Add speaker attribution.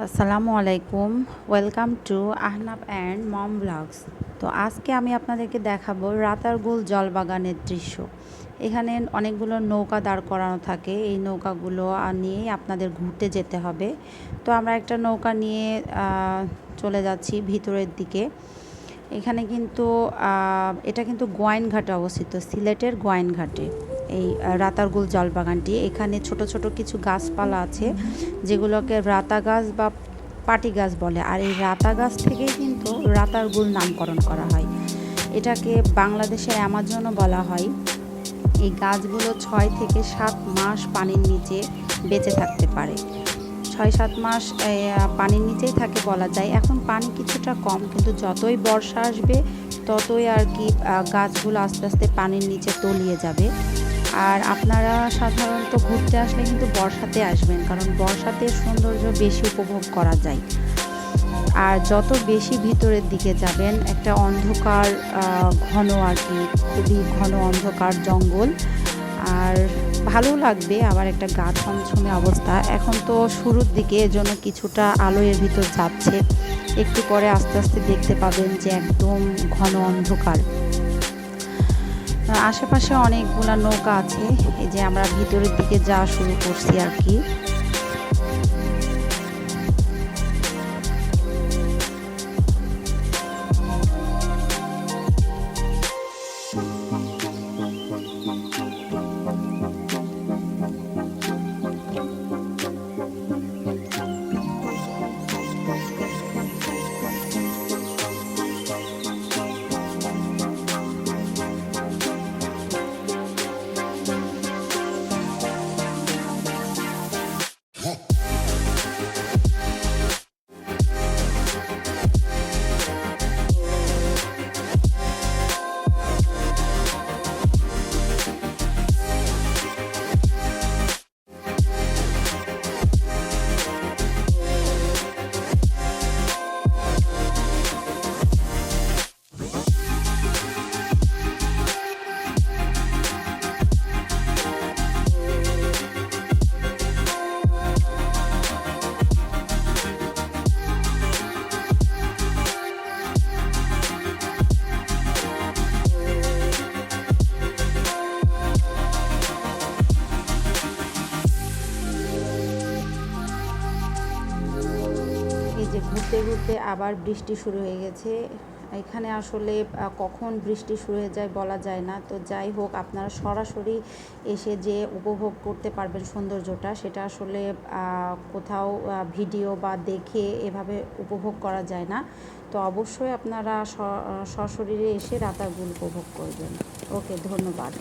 Speaker 1: আসসালামু আলাইকুম, welcome to Ahnab and mom vlogs. তো আজকে আমি আপনাদেরকে দেখাবো রাতারগুল জলবাগানের দৃশ্য। এখানে অনেকগুলো নৌকা দাঁড় করানো থাকে, এই নৌকাগুলো নিয়েই আপনাদের ঘুরতে যেতে হবে। তো আমরা একটা নৌকা নিয়ে চলে যাচ্ছি ভিতরের দিকে। এখানে কিন্তু এটা কিন্তু গোয়াইনঘাটে অবস্থিত, সিলেটের গোয়াইনঘাটে এই রাতারগুল জলবাগানটি। এখানে ছোট ছোট কিছু গাছপালা আছে যেগুলোকে রাতা গাছ বা পাটি গাছ বলে, আর এই রাতা গাছ থেকেই কিন্তু রাতারগুল নামকরণ করা হয়। এটাকে বাংলাদেশের অ্যামাজনও বলা হয়। এই গাছগুলো 6 থেকে 7 মাস পানির নিচে বেঁচে থাকতে পারে। 6-7 মাস পানির নিচেই থাকে বলা যায়। এখন পানি কিছুটা কম, কিন্তু যতই বর্ষা আসবে ততই আর কি গাছগুলো আস্তে আস্তে পানির নিচে তলিয়ে যাবে। আর আপনারা সাধারণত ঘুরতে আসলে কিন্তু বর্ষাতে আসবেন, কারণ বর্ষাতে সৌন্দর্য বেশি উপভোগ করা যায়। আর যত বেশি ভিতরের দিকে যাবেন, একটা অন্ধকার ঘন আর কি, খুবই ঘন অন্ধকার জঙ্গল, আর ভালো লাগবে। আবার একটা গা ছমছমে অবস্থা। এখন তো শুরুর দিকে, এজন্য কিছুটা আলো এর ভিতর যাচ্ছে। একটু পরে আস্তে আস্তে দেখতে পাবেন যে একদম ঘন অন্ধকার। আশেপাশে অনেকগুলা নৌকা আছে। এই যে আমরা ভিতরের দিকে যাওয়া শুরু করছি আর কি। এই যে ঘুরতে ঘুরতে আবার বৃষ্টি শুরু হয়ে গেছে। এখানে আসলে কখন বৃষ্টি শুরু হয়ে যায় বলা যায় না। তো যাই হোক, আপনারা সরাসরি এসে যে উপভোগ করতে পারবেন সৌন্দর্যটা, সেটা আসলে কোথাও ভিডিও বা দেখে এভাবে উপভোগ করা যায় না। তো অবশ্যই আপনারা সশরীরে এসে রাতারগুল উপভোগ করবেন। ওকে, ধন্যবাদ।